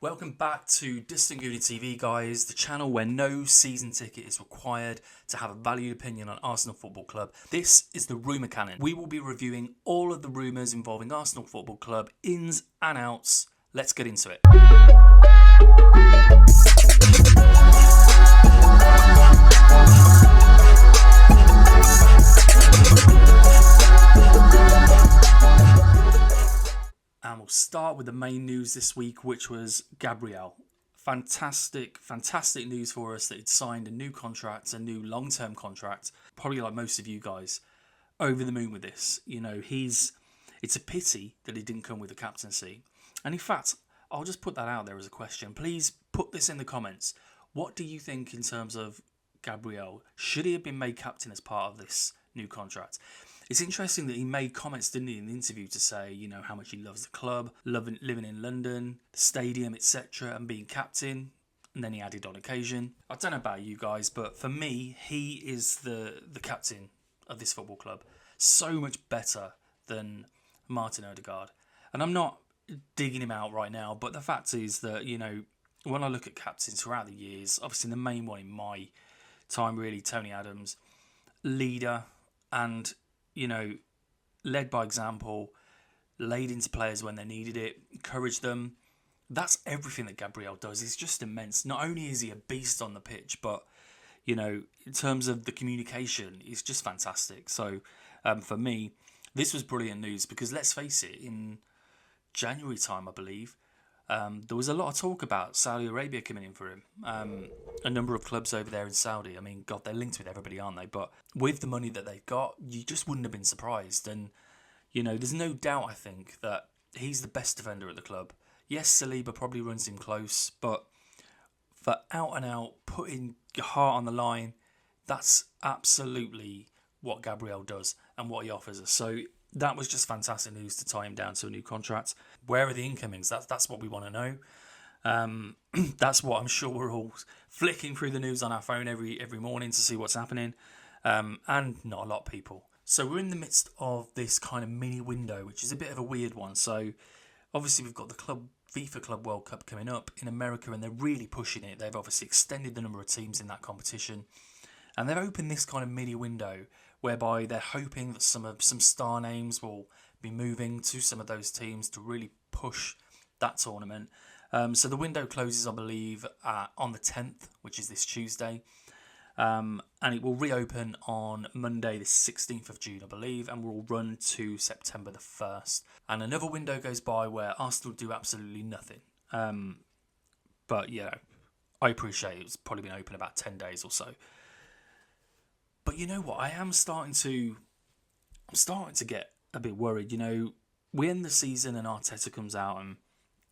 Welcome back to Distant Goonie TV, guys, the channel where no season ticket is required to have a valued opinion on Arsenal Football Club. This is the Rumour Cannon. We will be reviewing all of the rumours involving Arsenal Football Club, ins and outs. Let's get into it. And we'll start with the main news this week, which was Gabriel. Fantastic news for us that he'd signed a new contract, a new long-term contract. Probably like most of you guys, over the moon with this. You know, it's a pity that he didn't come with the captaincy. And in fact, I'll just put that out there as a question. Please put this in the comments. What do you think in terms of Gabriel? Should he have been made captain as part of this new contract? It's interesting that he made comments, didn't he, in the interview to say, you know, how much he loves the club, living in London, the stadium, etc., and being captain. And then he added on occasion. I don't know about you guys, but for me, he is the captain of this football club. So much better than Martin Odegaard. And I'm not digging him out right now, but the fact is that, you know, when I look at captains throughout the years, obviously the main one in my time, really, Tony Adams, leader and, you know, led by example, laid into players when they needed it, encouraged them. That's everything that Gabriel does. He's just immense. Not only is he a beast on the pitch, but, you know, in terms of the communication, he's just fantastic. So, for me, this was brilliant news because let's face it, in January time, I believe, there was a lot of talk about Saudi Arabia coming in for him. A number of clubs over there in Saudi. I mean, God, they're linked with everybody, aren't they? But with the money that they've got, you just wouldn't have been surprised. And, you know, there's no doubt, I think, that he's the best defender at the club. Yes, Saliba probably runs him close, but for out and out, putting your heart on the line, that's absolutely what Gabriel does and what he offers us. So that was just fantastic news to tie him down to a new contract. Where are the incomings? That's what we want to know. That's what I'm sure we're all flicking through the news on our phone every morning to see what's happening. And not a lot of people. So we're in the midst of this kind of mini window, which is a bit of a weird one. So obviously we've got the FIFA Club World Cup coming up in America, and they're really pushing it. They've obviously extended the number of teams in that competition. And they've opened this kind of mini window whereby they're hoping that some star names will be moving to some of those teams to really push that tournament. So the window closes, I believe, on the 10th, which is this Tuesday. And it will reopen on Monday, the 16th of June, I believe, and will run to September the 1st. And another window goes by where Arsenal do absolutely nothing. But, yeah, I appreciate it's probably been open about 10 days or so. But you know what? I'm starting to get a bit worried. You know, we end the season and Arteta comes out and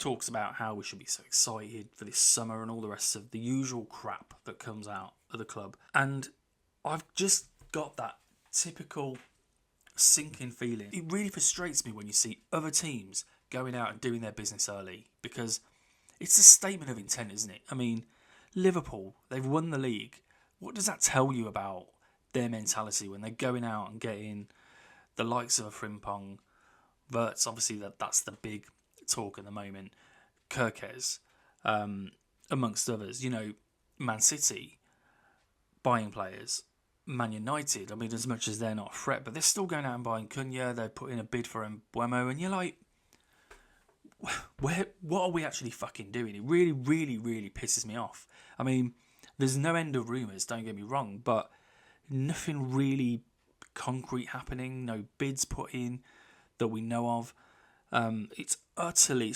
talks about how we should be so excited for this summer and all the rest of the usual crap that comes out of the club. And I've just got that typical sinking feeling. It really frustrates me when you see other teams going out and doing their business early, because it's a statement of intent, isn't it? I mean, Liverpool, they've won the league. What does that tell you about their mentality when they're going out and getting the likes of a Frimpong, Wirtz, obviously that's the big talk at the moment, Kirkes, amongst others. You know, Man City buying players, Man United, I mean, as much as they're not a threat, but they're still going out and buying Cunha. They're putting a bid for Mbuemo, and you're like, what are we actually fucking doing? It really, really, really pisses me off. I mean, there's no end of rumours, don't get me wrong, but nothing really concrete happening, no bids put in that we know of. It's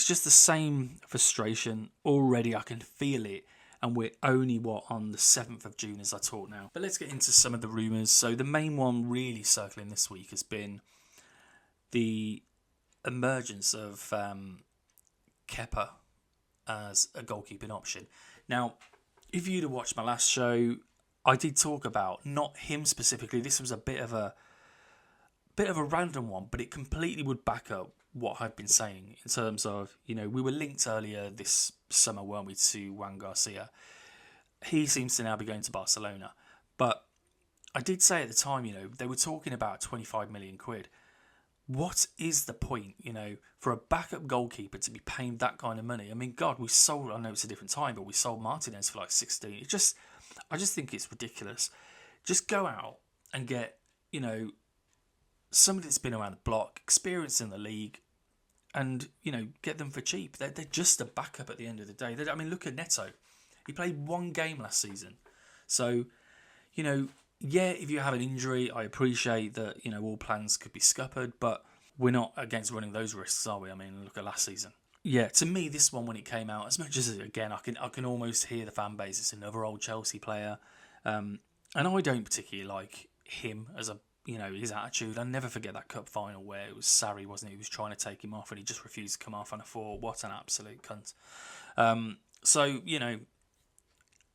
just the same frustration already. I can feel it, and we're only on the 7th of June as I talk now. But let's get into some of the rumours. So the main one really circling this week has been the emergence of Kepa as a goalkeeping option. Now, if you'd have watched my last show, I did talk about not him specifically. This was a bit of a random one, but it completely would back up what I've been saying in terms of, you know, we were linked earlier this summer, weren't we, to Juan Garcia. He seems to now be going to Barcelona. But I did say at the time, you know, they were talking about 25 million quid. what is the point, for a backup goalkeeper to be paying that kind of money? I mean, God, we sold, I know it's a different time, but we sold Martinez for like 16. I just think it's ridiculous. Just go out and get, somebody that's been around the block, experienced in the league, and, get them for cheap. They're just a backup at the end of the day. I mean, look at Neto. He played one game last season. So, yeah, if you have an injury, I appreciate that, all plans could be scuppered, but we're not against running those risks, are we? I mean, look at last season. Yeah, to me, this one, when it came out, as much as, again, I can almost hear the fan base. It's another old Chelsea player. And I don't particularly like him as his attitude. I'll never forget that cup final where it was Sarri, wasn't it? He was trying to take him off and he just refused to come off, and I thought, what an absolute cunt. So,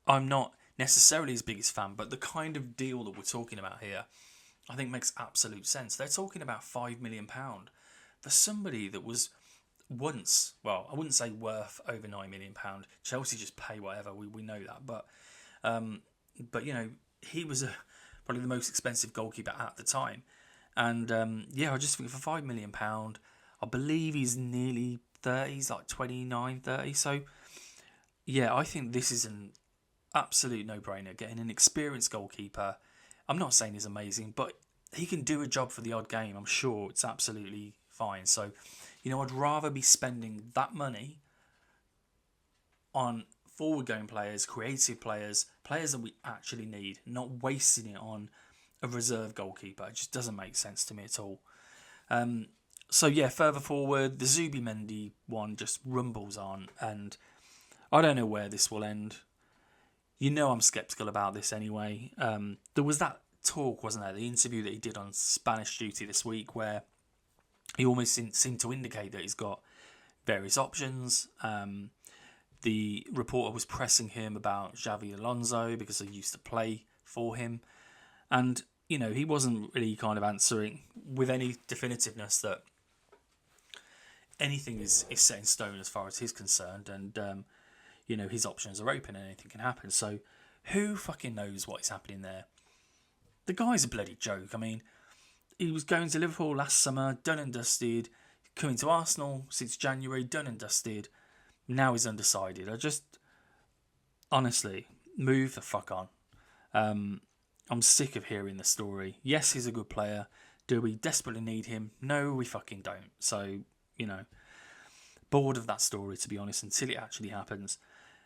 I'm not necessarily his biggest fan, but the kind of deal that we're talking about here, I think makes absolute sense. They're talking about £5 million for somebody that was once, well, I wouldn't say worth over £9 million. Chelsea just pay whatever, we know that, but he was probably the most expensive goalkeeper at the time, and I just think for £5 million, I believe he's nearly 30, he's like 29, 30, so yeah, I think this is an absolute no-brainer, getting an experienced goalkeeper. I'm not saying he's amazing, but he can do a job for the odd game. I'm sure it's absolutely fine. So, I'd rather be spending that money on forward-going players, creative players that we actually need, not wasting it on a reserve goalkeeper. It just doesn't make sense to me at all. So, yeah, further forward, the Zubimendi one just rumbles on, and I don't know where this will end. I'm sceptical about this anyway. There was that talk, wasn't there? The interview that he did on Spanish Duty this week, where he almost seemed to indicate that he's got various options. The reporter was pressing him about Xavi Alonso because he used to play for him. And, he wasn't really kind of answering with any definitiveness that anything is set in stone as far as he's concerned. And, his options are open and anything can happen. So who fucking knows what is happening there? The guy's a bloody joke. I mean, he was going to Liverpool last summer, done and dusted. Coming to Arsenal since January, done and dusted. Now he's undecided. Honestly, move the fuck on. I'm sick of hearing the story. Yes, he's a good player. Do we desperately need him? No, we fucking don't. So, bored of that story, to be honest, until it actually happens.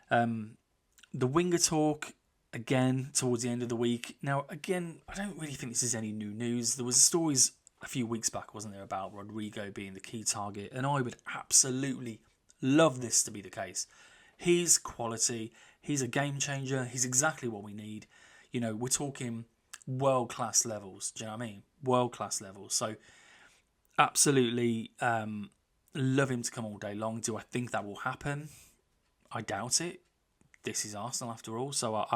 The winger talk, again, towards the end of the week. Now, again, I don't really think this is any new news. There was stories a few weeks back, wasn't there, about Rodrigo being the key target, and I would absolutely love this to be the case. He's quality. He's a game changer. He's exactly what we need. We're talking world-class levels. Do you know what I mean? World-class levels. So, absolutely love him to come all day long. Do I think that will happen? I doubt it. This is Arsenal after all, so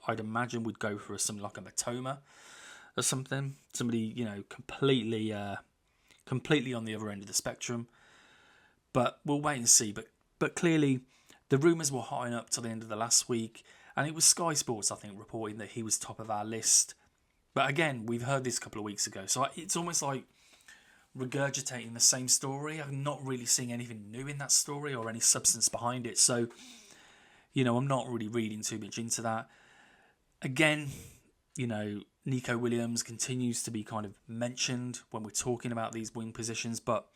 I'd imagine we'd go for something like a Matoma or something. Somebody, completely on the other end of the spectrum. But we'll wait and see. But clearly, the rumours were hotting up till the end of the last week, and it was Sky Sports, I think, reporting that he was top of our list. But again, we've heard this a couple of weeks ago, so it's almost like regurgitating the same story. I'm not really seeing anything new in that story or any substance behind it. So, I'm not really reading too much into that. Again, Nico Williams continues to be kind of mentioned when we're talking about these wing positions. But,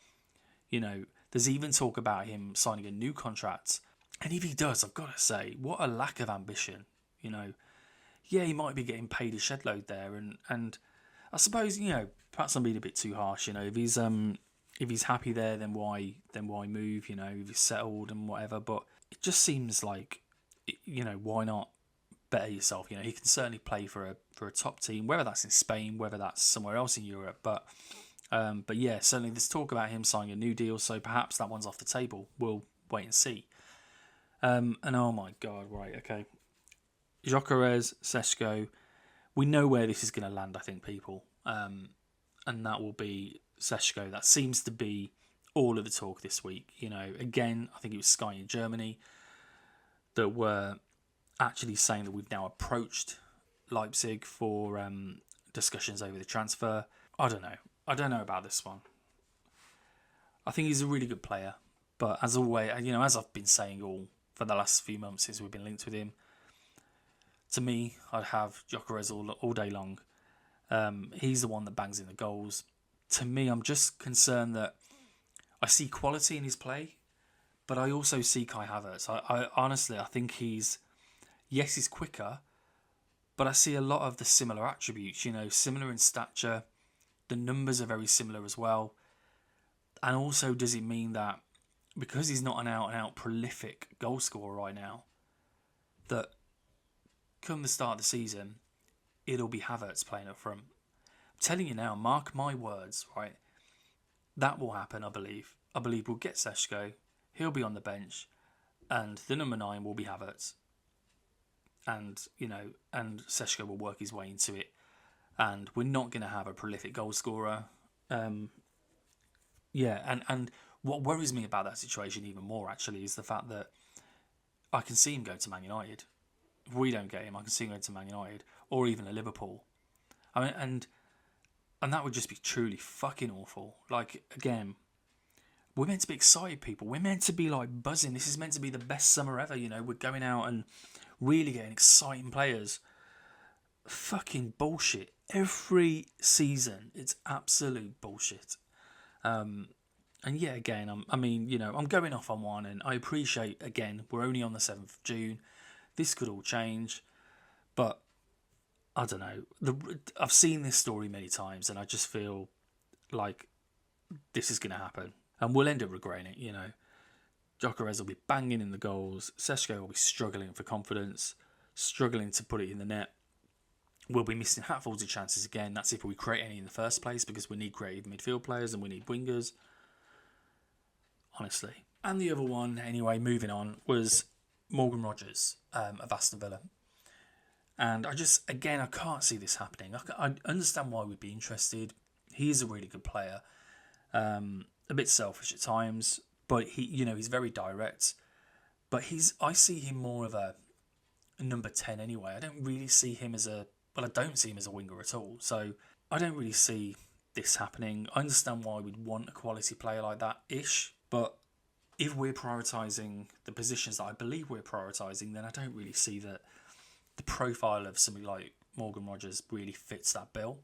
there's even talk about him signing a new contract. And if he does, I've got to say, what a lack of ambition. Yeah, he might be getting paid a shed load there. And I suppose, perhaps I'm being a bit too harsh. If he's happy there, then why move? If he's settled and whatever. But it just seems like, why not better yourself? He can certainly play for a top team, whether that's in Spain, whether that's somewhere else in Europe. But yeah, certainly there's talk about him signing a new deal, so perhaps that one's off the table. We'll wait and see. And oh my God, right, okay. Gyökeres, Sesko, we know where this is going to land, I think, people. And that will be Sesko. That seems to be all of the talk this week. Again, I think it was Sky in Germany that were actually saying that we've now approached Leipzig for discussions over the transfer. I don't know about this one. I think he's a really good player. But as always, as I've been saying all for the last few months since we've been linked with him, to me, I'd have Gyökeres all day long. He's the one that bangs in the goals. To me, I'm just concerned that I see quality in his play, but I also see Kai Havertz. I honestly, I think he's quicker, but I see a lot of the similar attributes, similar in stature. The numbers are very similar as well. And also, does it mean that because he's not an out-and-out prolific goal scorer right now, that come the start of the season, it'll be Havertz playing up front? I'm telling you now, mark my words, right? That will happen, I believe. I believe we'll get Sesko, he'll be on the bench, and the number 9 will be Havertz. And, and Sesko will work his way into it. And we're not going to have a prolific goal scorer. And what worries me about that situation even more, actually, is the fact that I can see him go to Man United. If we don't get him, I can see him going to Man United or even a Liverpool. I mean, and that would just be truly fucking awful. Like, again, we're meant to be excited, people. We're meant to be like buzzing. This is meant to be the best summer ever. We're going out and really getting exciting players. Fucking bullshit. Every season, it's absolute bullshit. And yeah, again, I'm going off on one, and I appreciate, again, we're only on the 7th of June. This could all change, but I don't know. I've seen this story many times, and I just feel like this is going to happen, and we'll end up regretting it. Gyökeres will be banging in the goals. Sesko will be struggling for confidence, struggling to put it in the net. We'll be missing hatfuls of chances again. That's if we create any in the first place, because we need creative midfield players and we need wingers. Honestly. And the other one, anyway, moving on, was Morgan Rogers of Aston Villa. And I can't see this happening. I understand why we'd be interested. He is a really good player. A bit selfish at times, but he's very direct. But I see him more of a number 10 anyway. I don't really see him as a winger at all. So I don't really see this happening. I understand why we'd want a quality player like that-ish, but if we're prioritising the positions that I believe we're prioritising, then I don't really see that the profile of somebody like Morgan Rogers really fits that bill,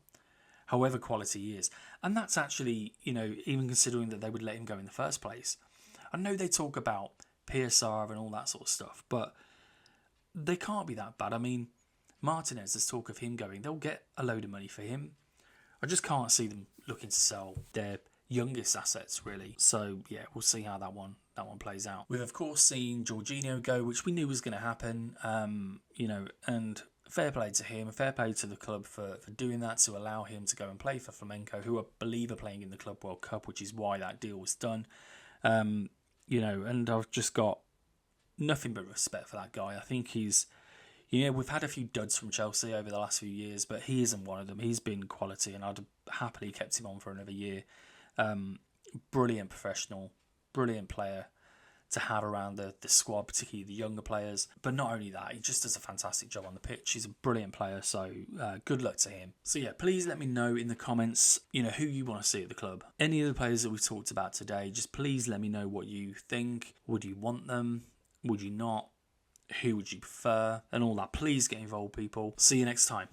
however quality he is. And that's actually, even considering that they would let him go in the first place. I know they talk about PSR and all that sort of stuff, but they can't be that bad. I mean, Martinez, there's talk of him going. They'll get a load of money for him. I just can't see them looking to sell their youngest assets, really. So, yeah, we'll see how that one plays out. We've, of course, seen Jorginho go, which we knew was going to happen, and fair play to him, fair play to the club for doing that, to allow him to go and play for Flamengo, who I believe are playing in the Club World Cup, which is why that deal was done. And I've just got nothing but respect for that guy. I think he's... we've had a few duds from Chelsea over the last few years, but he isn't one of them. He's been quality, and I'd have happily kept him on for another year. Brilliant professional, brilliant player to have around the squad, particularly the younger players. But not only that, he just does a fantastic job on the pitch. He's a brilliant player, so good luck to him. So yeah, please let me know in the comments, who you want to see at the club. Any of the players that we've talked about today, just please let me know what you think. Would you want them? Would you not? Who would you prefer? And all that. Please get involved, people. See you next time.